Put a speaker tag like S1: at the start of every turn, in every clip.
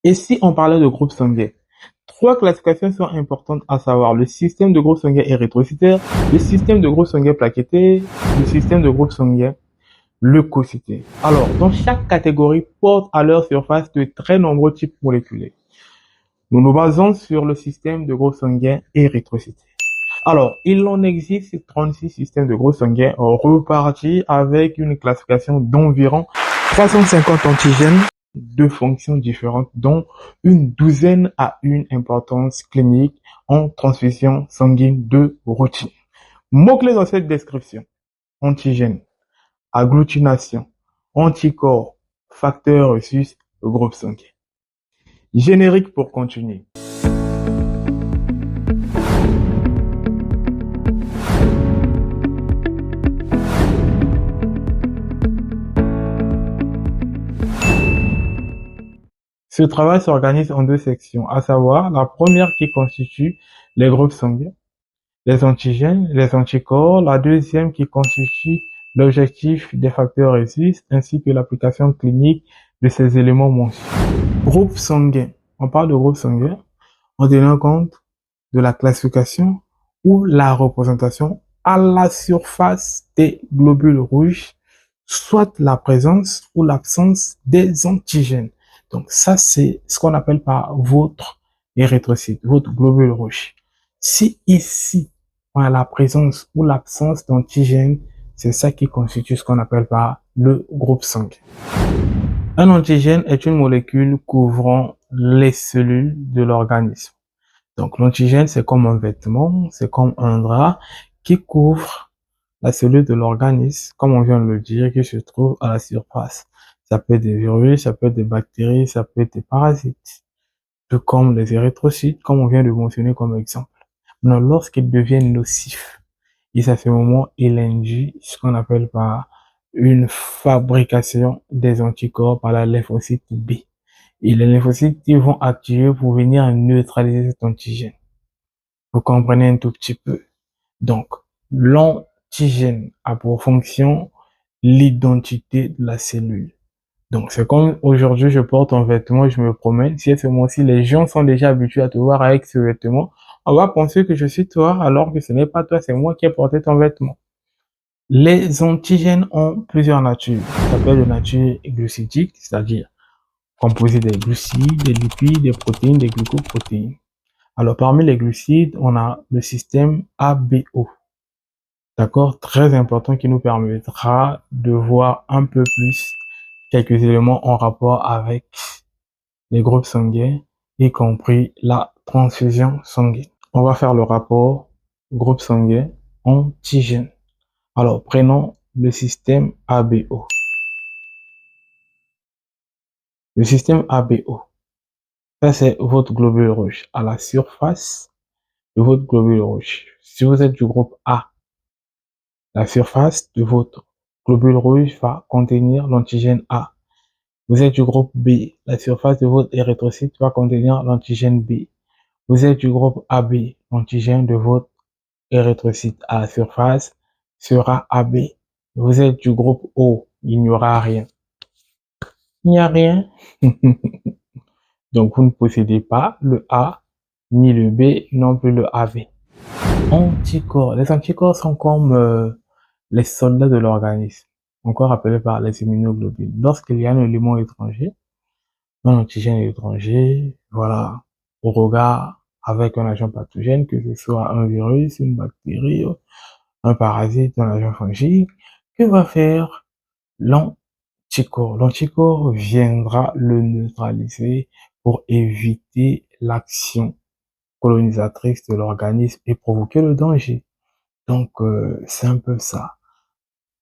S1: Et si on parlait de groupe sanguin, trois classifications sont importantes à savoir. Le système de groupe sanguin érythrocytaire, le système de groupe sanguin plaquettaire, le système de groupe sanguin leucocytaire. Alors, dans chaque catégorie porte à leur surface de très nombreux types moléculaires. Nous nous basons sur le système de groupe sanguin érythrocytaire. Alors, il en existe 36 systèmes de groupe sanguin repartis avec une classification d'environ 350 antigènes de fonctions différentes, dont une douzaine a une importance clinique en transfusion sanguine de routine. Mots-clés dans cette description: antigène, agglutination, anticorps, facteur resus, groupe sanguin. Générique pour continuer. Ce travail s'organise en deux sections, à savoir la première qui constitue les groupes sanguins, les antigènes, les anticorps, la deuxième qui constitue l'objectif des facteurs RESUS ainsi que l'application clinique de ces éléments mentionnés. Groupe sanguin. On parle de groupe sanguin en tenant compte de la classification ou la représentation à la surface des globules rouges, soit la présence ou l'absence des antigènes. Donc ça, c'est ce qu'on appelle par votre érythrocyte, votre globule rouge. Si ici, on a la présence ou l'absence d'antigènes, c'est ça qui constitue ce qu'on appelle par le groupe sanguin. Un antigène est une molécule couvrant les cellules de l'organisme. Donc l'antigène, c'est comme un vêtement, c'est comme un drap qui couvre la cellule de l'organisme, comme on vient de le dire, qui se trouve à la surface. Ça peut être des virus, ça peut être des bactéries, ça peut être des parasites, tout comme les érythrocytes, comme on vient de mentionner comme exemple. Mais lorsqu'ils deviennent nocifs, et à ce moment, il induit ce qu'on appelle par une fabrication des anticorps par la lymphocyte B. Et les lymphocytes, ils vont activer pour venir neutraliser cet antigène. Vous comprenez un tout petit peu. Donc, l'antigène a pour fonction l'identité de la cellule. Donc, c'est comme aujourd'hui, je porte un vêtement, je me promène. Si à ce moment-ci, les gens sont déjà habitués à te voir avec ce vêtement, on va penser que je suis toi, alors que ce n'est pas toi, c'est moi qui ai porté ton vêtement. Les antigènes ont plusieurs natures. Ça peut être de nature glucidique, c'est-à-dire composé des glucides, des lipides, des protéines, des glucoprotéines. Alors, parmi les glucides, on a le système ABO. D'accord? Très important qui nous permettra de voir un peu plus quelques éléments en rapport avec les groupes sanguins, y compris la transfusion sanguine. On va faire le rapport groupe sanguin antigène. Alors, prenons le système ABO. Le système ABO, ça c'est votre globule rouge. À la surface de votre globule rouge, si vous êtes du groupe A, la surface de votre globule rouge va contenir l'antigène A. Vous êtes du groupe B, la surface de votre érythrocyte va contenir l'antigène B. Vous êtes du groupe AB, l'antigène de votre érythrocyte à la surface sera AB. Vous êtes du groupe O, il n'y aura rien. Il n'y a rien. Donc vous ne possédez pas le A, ni le B, non plus le AB. Anticorps. Les anticorps sont comme les soldats de l'organisme, encore appelés par les immunoglobulines. Lorsqu'il y a un élément étranger, un antigène étranger, voilà, au regard avec un agent pathogène, que ce soit un virus, une bactérie, un parasite, un agent fongique, que va faire l'anticorps? L'anticorps viendra le neutraliser pour éviter l'action colonisatrice de l'organisme et provoquer le danger. Donc, c'est un peu ça.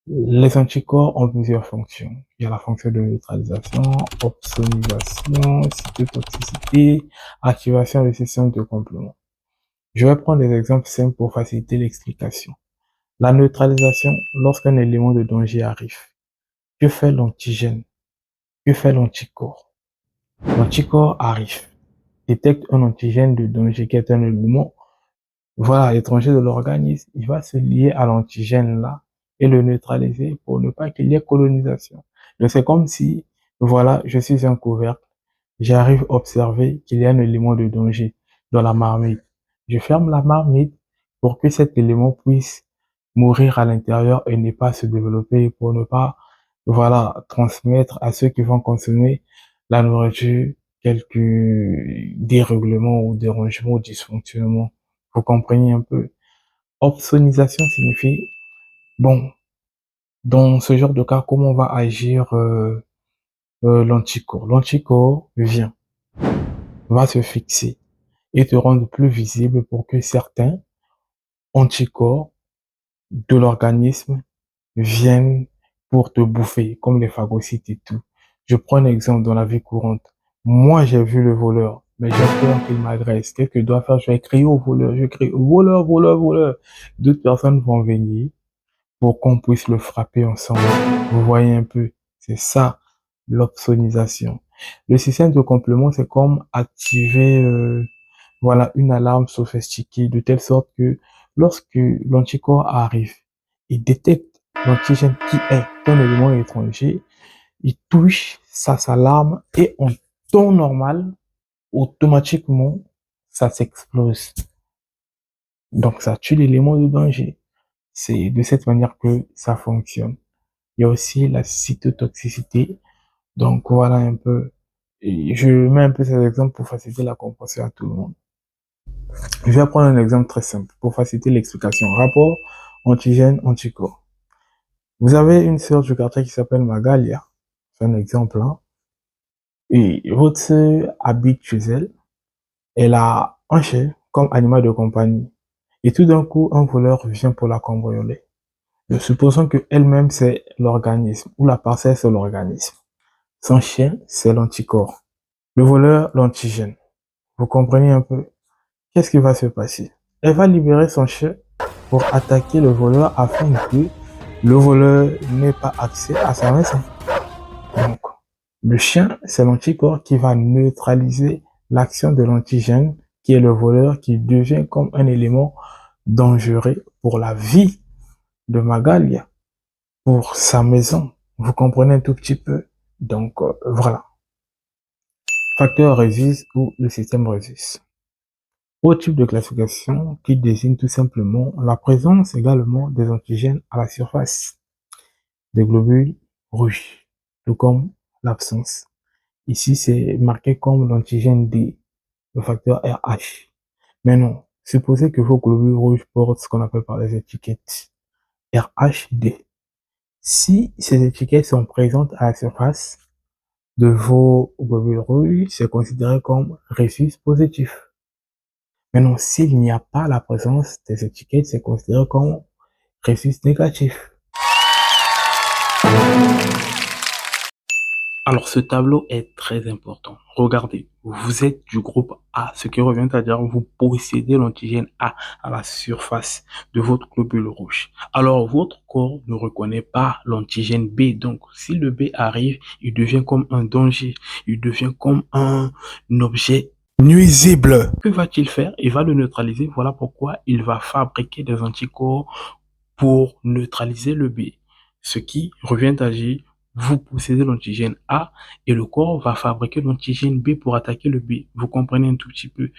S1: Les anticorps ont plusieurs fonctions. Il y a la fonction de neutralisation, opsonalisation, cytotoxicité, activation du système de complément. Je vais prendre des exemples simples pour faciliter l'explication. La neutralisation, lorsqu'un élément de danger arrive. Que fait l'antigène? Que fait l'anticorps? L'anticorps arrive, détecte un antigène de danger qui est un élément, voilà, étranger de l'organisme. Il va se lier à l'antigène là et le neutraliser pour ne pas qu'il y ait colonisation. Donc c'est comme si, voilà, je suis un couvercle, j'arrive à observer qu'il y a un élément de danger dans la marmite. Je ferme la marmite pour que cet élément puisse mourir à l'intérieur et ne pas se développer pour ne pas, voilà, transmettre à ceux qui vont consommer la nourriture quelques dérèglements ou dérangements ou dysfonctionnements. Vous comprenez un peu? Opsonisation signifie, bon, dans ce genre de cas, comment va agir l'anticorps? L'anticorps vient, va se fixer et te rendre plus visible pour que certains anticorps de l'organisme viennent pour te bouffer, comme les phagocytes et tout. Je prends un exemple dans la vie courante. Moi, j'ai vu le voleur, mais j'ai peur qu'il m'agresse. Qu'est-ce que je dois faire? Je vais crier au voleur, je crie voleur, voleur, voleur. D'autres personnes vont venir pour qu'on puisse le frapper ensemble. Vous voyez un peu, c'est ça l'opsonisation. Le système de complément, c'est comme activer voilà une alarme sophistiquée de telle sorte que lorsque l'anticorps arrive, il détecte l'antigène qui est un élément étranger, il touche, ça s'alarme et en temps normal, automatiquement, ça s'explose. Donc ça tue l'élément de danger. C'est de cette manière que ça fonctionne. Il y a aussi la cytotoxicité. Donc voilà un peu. Et je mets un peu ces exemples pour faciliter la compréhension à tout le monde. Je vais prendre un exemple très simple pour faciliter l'explication. Rapport antigène-anticorps. Vous avez une sœur du quartier qui s'appelle Magalia. C'est un exemple, hein. Et votre sœur habite chez elle. Elle a un chien comme animal de compagnie. Et tout d'un coup, un voleur vient pour la cambrioler. Supposons que elle-même c'est l'organisme ou la parcelle c'est l'organisme. Son chien c'est l'anticorps. Le voleur l'antigène. Vous comprenez un peu? Qu'est-ce qui va se passer? Elle va libérer son chien pour attaquer le voleur afin que le voleur n'ait pas accès à sa maison. Donc, le chien, c'est l'anticorps qui va neutraliser l'action de l'antigène, qui est le voleur, qui devient comme un élément dangereux pour la vie de Magalia, pour sa maison. Vous comprenez un tout petit peu? Donc, voilà. Facteur Rhesus ou le système Rhesus. Autre type de classification qui désigne tout simplement la présence également des antigènes à la surface des globules rouges, tout comme l'absence. Ici, c'est marqué comme l'antigène D, le facteur RH. Mais non, supposez que vos globules rouges portent ce qu'on appelle par les étiquettes RHD. Si ces étiquettes sont présentes à la surface de vos globules rouges, c'est considéré comme résus positif. Maintenant, s'il n'y a pas la présence des étiquettes, c'est considéré comme résus négatif. Alors, ce tableau est très important. Regardez, vous êtes du groupe A, ce qui revient à dire que vous possédez l'antigène A à la surface de votre globule rouge. Alors, votre corps ne reconnaît pas l'antigène B. Donc, si le B arrive, il devient comme un danger. Il devient comme un objet nuisible. Que va-t-il faire? Il va le neutraliser. Voilà pourquoi il va fabriquer des anticorps pour neutraliser le B. Ce qui revient à dire, vous possédez l'antigène A et le corps va fabriquer l'antigène B pour attaquer le B. Vous comprenez un tout petit peu.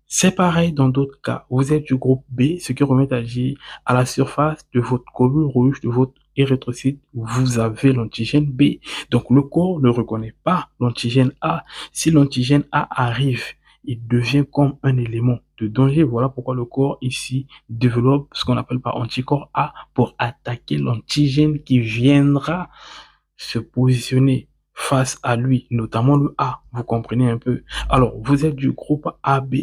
S1: C'est pareil dans d'autres cas. Vous êtes du groupe B, ce qui remet à dire à la surface de votre globule rouge, de votre érythrocyte, vous avez l'antigène B. Donc le corps ne reconnaît pas l'antigène A. Si l'antigène A arrive, il devient comme un élément de danger. Voilà pourquoi le corps ici développe ce qu'on appelle par anticorps A pour attaquer l'antigène qui viendra se positionner face à lui, notamment le A. Vous comprenez un peu? Alors, vous êtes du groupe AB.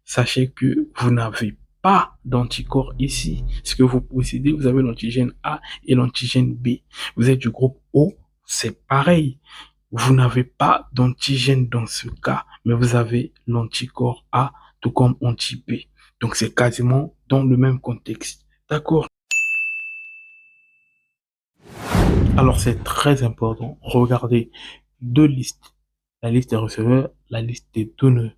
S1: Sachez que vous n'avez pas d'anticorps ici. Ce que vous possédez, vous avez l'antigène A et l'antigène B. Vous êtes du groupe O, c'est pareil. Vous n'avez pas d'antigène dans ce cas, mais vous avez l'anticorps A, tout comme anti-B. Donc, c'est quasiment dans le même contexte. D'accord? Alors, c'est très important. Regardez deux listes. La liste des receveurs, la liste des donneurs.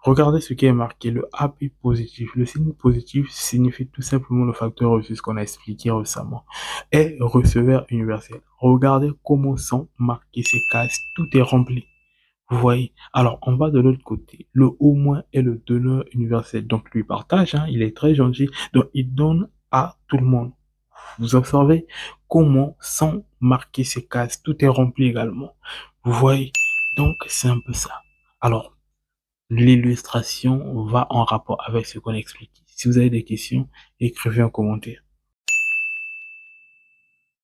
S1: Regardez ce qui est marqué, le AP positif. Le signe positif signifie tout simplement le facteur reçu, ce qu'on a expliqué récemment. Et receveur universel. Regardez comment sont marquées ces cases. Tout est rempli. Vous voyez? Alors, on va de l'autre côté. Le au moins est le donneur universel. Donc, lui partage, hein, il est très gentil. Donc, il donne à tout le monde. Vous observez comment, sans marquer ces cases, tout est rempli également. Vous voyez? Donc, c'est un peu ça. Alors, l'illustration va en rapport avec ce qu'on explique. Si vous avez des questions, écrivez en commentaire.